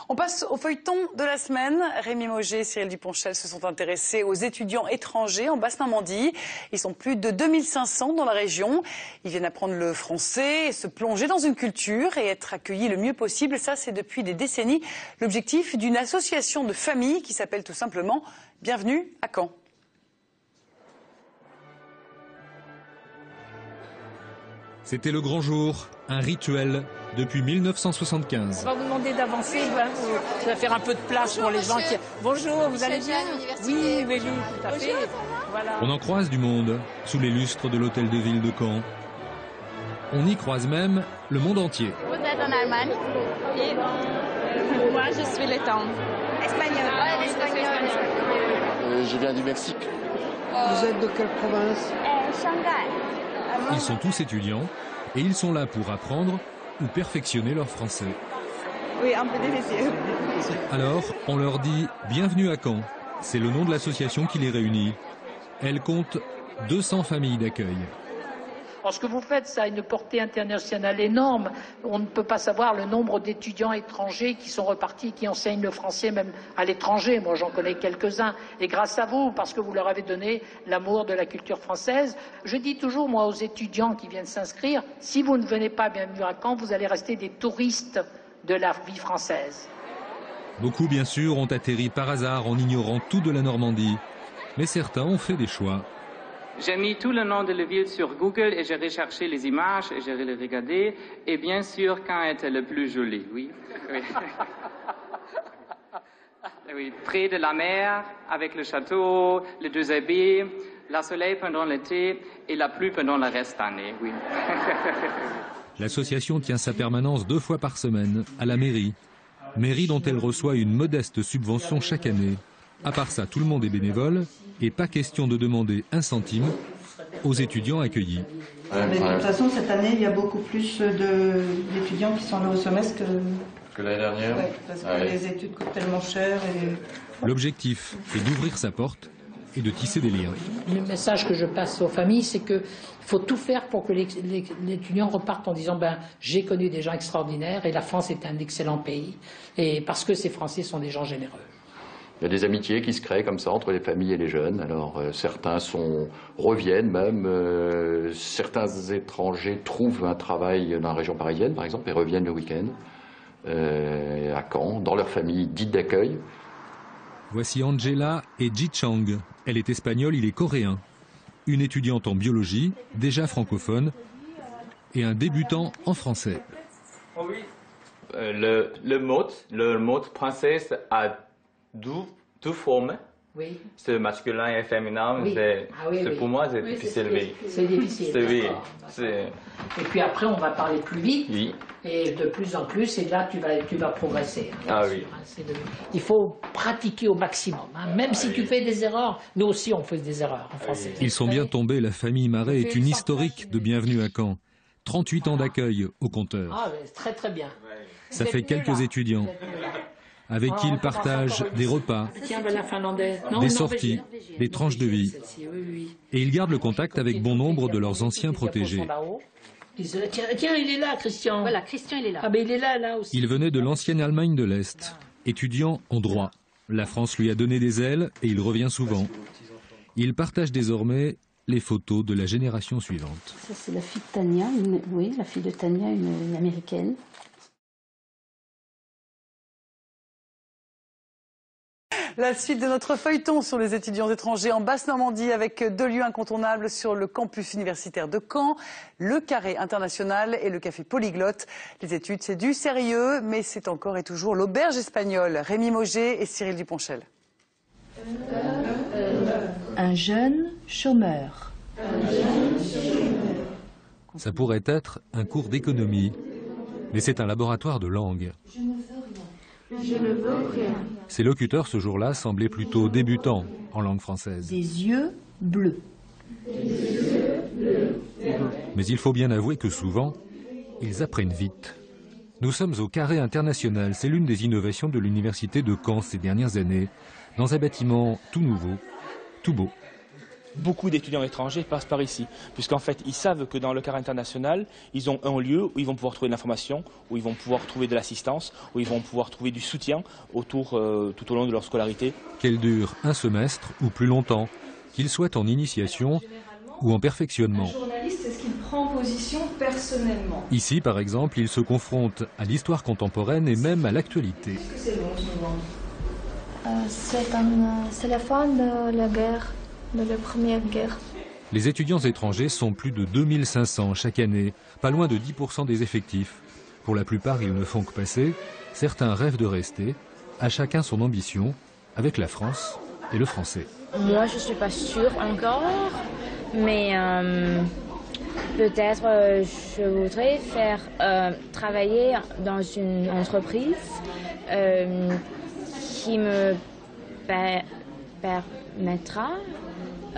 On passe au feuilleton de la semaine. Rémi Mauger et Cyril Duponchel se sont intéressés aux étudiants étrangers en Basse-Normandie. Ils sont plus de 2500 dans la région. Ils viennent apprendre le français, se plonger dans une culture et être accueillis le mieux possible. Ça, c'est depuis des décennies l'objectif d'une association de familles qui s'appelle tout simplement Bienvenue à Caen. C'était le grand jour, un rituel depuis 1975. On va vous demander d'avancer, ça va faire un peu de place pour les gens qui... Bonjour, vous allez bien? Oui, oui, tout à fait. Voilà. On en croise du monde sous les lustres de l'hôtel de ville de Caen. On y croise même le monde entier. Vous êtes en Allemagne? Et moi, je suis lettone. Espagnol. Ah, l'espagnol. Je viens du Mexique. Vous êtes de quelle province? Shanghai. Ils sont tous étudiants et ils sont là pour apprendre ou perfectionner leur français. Oui, un peu difficile. Alors, on leur dit « Bienvenue à Caen ». C'est le nom de l'association qui les réunit. Elle compte 200 familles d'accueil. Alors, ce que vous faites, ça a une portée internationale énorme. On ne peut pas savoir le nombre d'étudiants étrangers qui sont repartis, qui enseignent le français même à l'étranger. Moi, j'en connais quelques-uns. Et grâce à vous, parce que vous leur avez donné l'amour de la culture française, je dis toujours, moi, aux étudiants qui viennent s'inscrire, si vous ne venez pas Bienvenue à Caen, vous allez rester des touristes de la vie française. Beaucoup, bien sûr, ont atterri par hasard en ignorant tout de la Normandie. Mais certains ont fait des choix. J'ai mis tout le nom de la ville sur Google et j'ai recherché les images et j'ai regardé. Et bien sûr, Caen était le plus joli, oui. Oui. Oui, près de la mer, avec le château, les deux abbayes, le soleil pendant l'été et la pluie pendant le reste de l'année, oui. L'association tient sa permanence 2 fois par semaine à la mairie. Mairie dont elle reçoit une modeste subvention chaque année. À part ça, tout le monde est bénévole et pas question de demander un centime aux étudiants accueillis. Mais de toute façon, cette année, il y a beaucoup plus d'étudiants qui sont là au semestre que l'année dernière. Ouais, parce que les études coûtent tellement cher. L'objectif est d'ouvrir sa porte et de tisser des liens. Le message que je passe aux familles, c'est qu'il faut tout faire pour que les étudiants repartent en disant j'ai connu des gens extraordinaires et la France est un excellent pays. Et parce que ces Français sont des gens généreux. Il y a des amitiés qui se créent comme ça entre les familles et les jeunes. Alors certains reviennent même, certains étrangers trouvent un travail dans la région parisienne par exemple et reviennent le week-end à Caen, dans leur famille dite d'accueil. Voici Angela et Ji Chang. Elle est espagnole, il est coréen. Une étudiante en biologie, déjà francophone, et un débutant en français. Oh oui. Le mot français a deux formes. Oui. C'est masculin et féminin. Oui. Pour moi, c'est difficile. C'est difficile. Et puis après, on va parler plus vite. Oui. Et de plus en plus, et là, tu vas progresser. Oui. Il faut pratiquer au maximum. Même si tu fais des erreurs, nous aussi, on fait des erreurs en français. Ils sont bien tombés. La famille Marais est une historique de Bienvenue à Caen. 38 ans d'accueil au compteur. Ah, très très bien. Ça fait quelques étudiants avec qui ils partagent des repas, des sorties, des tranches de vie. Et ils gardent le contact avec bon nombre de leurs anciens protégés. Tiens, il est là, Christian. Voilà, Christian, il est là. Ah, ben il est là aussi. Il venait de l'ancienne Allemagne de l'Est, étudiant en droit. La France lui a donné des ailes et il revient souvent. Il partage désormais les photos de la génération suivante. Ça, c'est la fille de Tania, la fille de Tania, une américaine. La suite de notre feuilleton sur les étudiants étrangers en Basse-Normandie avec 2 lieux incontournables sur le campus universitaire de Caen, le Carré International et le Café Polyglotte. Les études, c'est du sérieux, mais c'est encore et toujours l'auberge espagnole. Rémi Mauger et Cyril Duponchel. Un jeune chômeur. Ça pourrait être un cours d'économie, mais c'est un laboratoire de langue. Je ne veux rien. Ces locuteurs, ce jour-là, semblaient plutôt débutants en langue française. Des yeux bleus. Mais il faut bien avouer que souvent, ils apprennent vite. Nous sommes au Carré International. C'est l'une des innovations de l'université de Caen ces dernières années, dans un bâtiment tout nouveau, tout beau. beaucoup d'étudiants étrangers passent par ici, puisqu'en fait, ils savent que dans le cadre international, ils ont un lieu où ils vont pouvoir trouver de l'information, où ils vont pouvoir trouver de l'assistance, où ils vont pouvoir trouver du soutien tout au long de leur scolarité. Qu'elle dure un semestre ou plus longtemps, qu'ils soient en initiation ou en perfectionnement. Un journaliste, c'est ce qu'il prend position personnellement. Ici, par exemple, il se confronte à l'histoire contemporaine et même à l'actualité. Qu'est-ce que c'est le 11 novembre? C'est la fin de la guerre, de la première guerre. Les étudiants étrangers sont plus de 2500 chaque année, pas loin de 10% des effectifs. Pour la plupart, ils ne font que passer. Certains rêvent de rester. À chacun son ambition, avec la France et le français. Moi, je ne suis pas sûre encore, mais peut-être je voudrais travailler dans une entreprise qui me permettra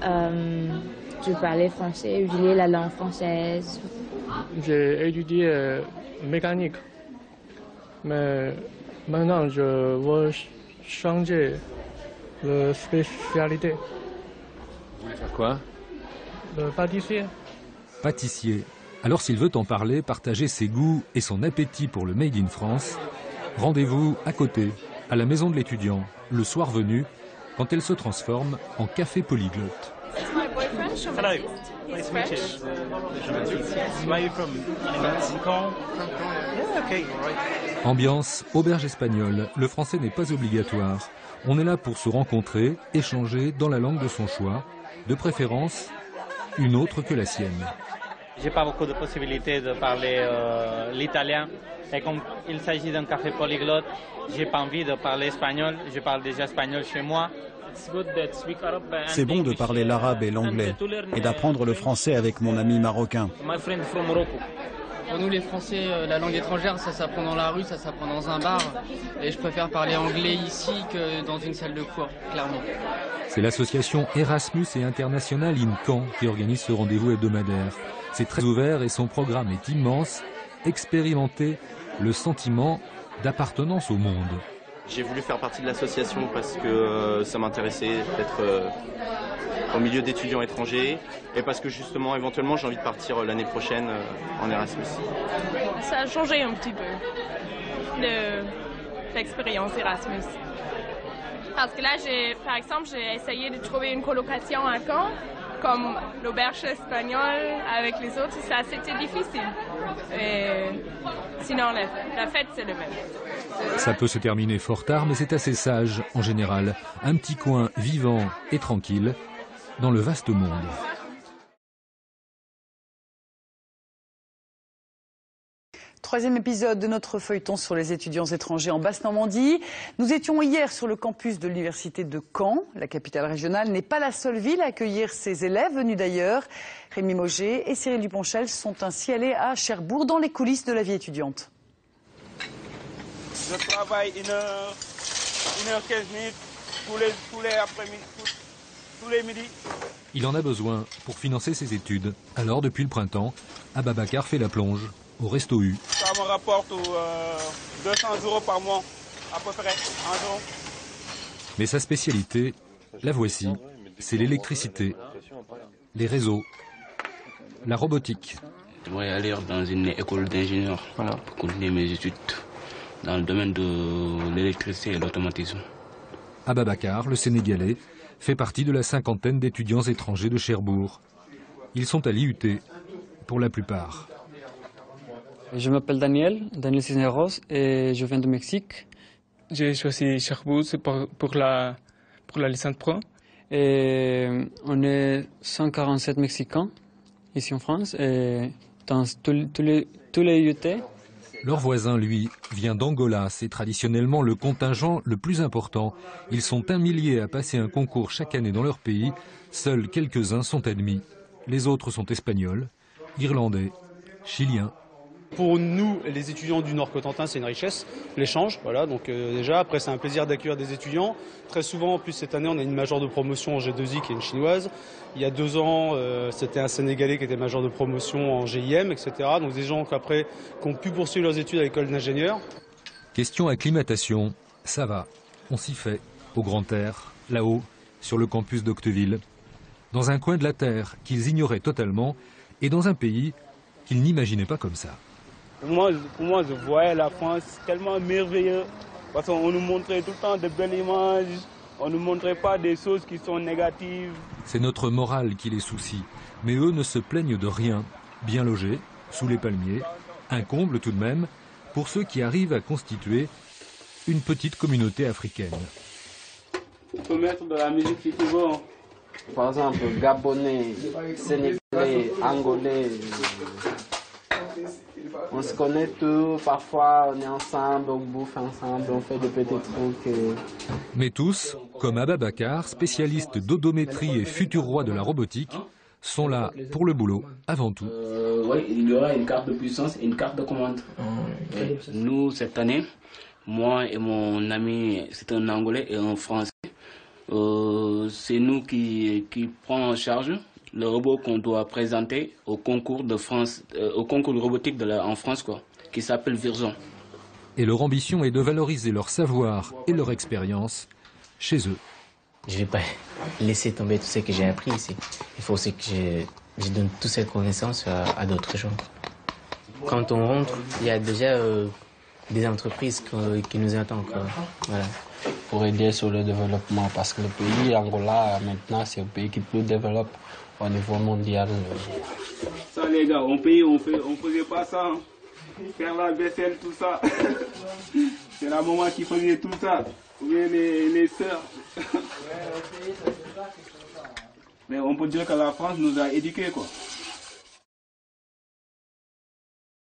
de parler français, utiliser la langue française. J'ai étudié mécanique, mais maintenant je veux changer de spécialité. Vous voulez faire quoi? Le pâtissier. Pâtissier. Alors s'il veut en parler, partager ses goûts et son appétit pour le Made in France, rendez-vous à côté, à la maison de l'étudiant, le soir venu, quand elle se transforme en café polyglotte. Hello, nice to meet you. Where are you from? Mexico? Yeah, okay. Ambiance auberge espagnole, le français n'est pas obligatoire. On est là pour se rencontrer, échanger dans la langue de son choix, de préférence une autre que la sienne. J'ai pas beaucoup de possibilités de parler l'italien. Et comme il s'agit d'un café polyglotte, j'ai pas envie de parler espagnol. Je parle déjà espagnol chez moi. C'est bon de parler l'arabe et l'anglais et d'apprendre le français avec mon ami marocain. Pour nous les Français, la langue étrangère, ça s'apprend dans la rue, ça s'apprend dans un bar. Et je préfère parler anglais ici que dans une salle de cours, clairement. C'est l'association Erasmus et International in Caen qui organise ce rendez-vous hebdomadaire. C'est très ouvert et son programme est immense. Expérimenter le sentiment d'appartenance au monde. J'ai voulu faire partie de l'association parce que ça m'intéressait d'être au milieu d'étudiants étrangers et parce que justement, éventuellement, j'ai envie de partir l'année prochaine en Erasmus. Ça a changé un petit peu l'expérience Erasmus. Parce que là, par exemple, j'ai essayé de trouver une colocation à Caen, comme l'auberge espagnole avec les autres, ça c'était difficile. Et sinon, la fête, c'est le même. Ça peut se terminer fort tard, mais c'est assez sage en général. Un petit coin vivant et tranquille dans le vaste monde. Troisième épisode de notre feuilleton sur les étudiants étrangers en Basse-Normandie. Nous étions hier sur le campus de l'université de Caen. La capitale régionale n'est pas la seule ville à accueillir ces élèves venus d'ailleurs. Rémi Mauger et Cyril Duponchel sont ainsi allés à Cherbourg dans les coulisses de la vie étudiante. Je travaille 1 heure 15 minutes tous les après-midi, tous les midis. Il en a besoin pour financer ses études. Alors, depuis le printemps, Ababacar fait la plonge au Resto U. Ça me rapporte 200 € par mois, à peu près, un jour. Mais sa spécialité, la voici, c'est l'électricité, les réseaux, la robotique. Je vais aller dans une école d'ingénieur pour continuer mes études dans le domaine de l'électricité et l'automatisme. Ababacar, le Sénégalais, fait partie de la cinquantaine d'étudiants étrangers de Cherbourg. Ils sont à l'IUT, pour la plupart. Je m'appelle Daniel Cisneros et je viens du Mexique. J'ai choisi Cherbourg pour la licence pro. Et on est 147 Mexicains ici en France et dans tous les IUT. Leur voisin, lui, vient d'Angola. C'est traditionnellement le contingent le plus important. Ils sont 1 millier à passer un concours chaque année dans leur pays. Seuls quelques-uns sont admis. Les autres sont espagnols, irlandais, chiliens. Pour nous, les étudiants du Nord-Cotentin, c'est une richesse, l'échange. Voilà, donc déjà, après, c'est un plaisir d'accueillir des étudiants. Très souvent, en plus, cette année, on a une majeure de promotion en G2I qui est une chinoise. Il y a 2 ans, c'était un Sénégalais qui était major de promotion en GIM, etc. Donc des gens qui ont pu poursuivre leurs études à l'école d'ingénieur. Question acclimatation, ça va, on s'y fait, au grand air, là-haut, sur le campus d'Octeville. dans un coin de la Terre qu'ils ignoraient totalement et dans un pays qu'ils n'imaginaient pas comme ça. Pour moi, je voyais la France tellement merveilleuse parce qu'on nous montrait tout le temps de belles images, on ne nous montrait pas des choses qui sont négatives. C'est notre morale qui les soucie, mais eux ne se plaignent de rien. Bien logés, sous les palmiers, un comble tout de même pour ceux qui arrivent à constituer une petite communauté africaine. Tu peux mettre de la musique si tu veux. Par exemple, Gabonais, Sénégalais, Angolais, on se connaît tous, parfois on est ensemble, on bouffe ensemble, on fait des petits trucs. Mais tous, comme Ababakar, spécialiste d'odométrie et futur roi de la robotique, sont là pour le boulot avant tout. Oui, il y aura une carte de puissance et une carte de commande. Nous, cette année, moi et mon ami, c'est un Angolais et un Français, c'est nous qui prenons en charge le robot qu'on doit présenter au concours de France, au concours de robotique en France, quoi, qui s'appelle Virzon. Et leur ambition est de valoriser leur savoir et leur expérience chez eux. Je ne vais pas laisser tomber tout ce que j'ai appris ici. Il faut aussi que je donne toute cette connaissance à d'autres gens. Quand on rentre, il y a déjà des entreprises qui nous attendent. Voilà. Pour aider sur le développement, parce que le pays Angola, maintenant, c'est le pays qui plus développe au niveau mondial. Ça, les gars, on faisait pas ça. Hein. Faire la vaisselle, tout ça. C'est la maman qui faisait tout ça. Ou bien les sœurs. Mais on peut dire que la France nous a éduqués, quoi.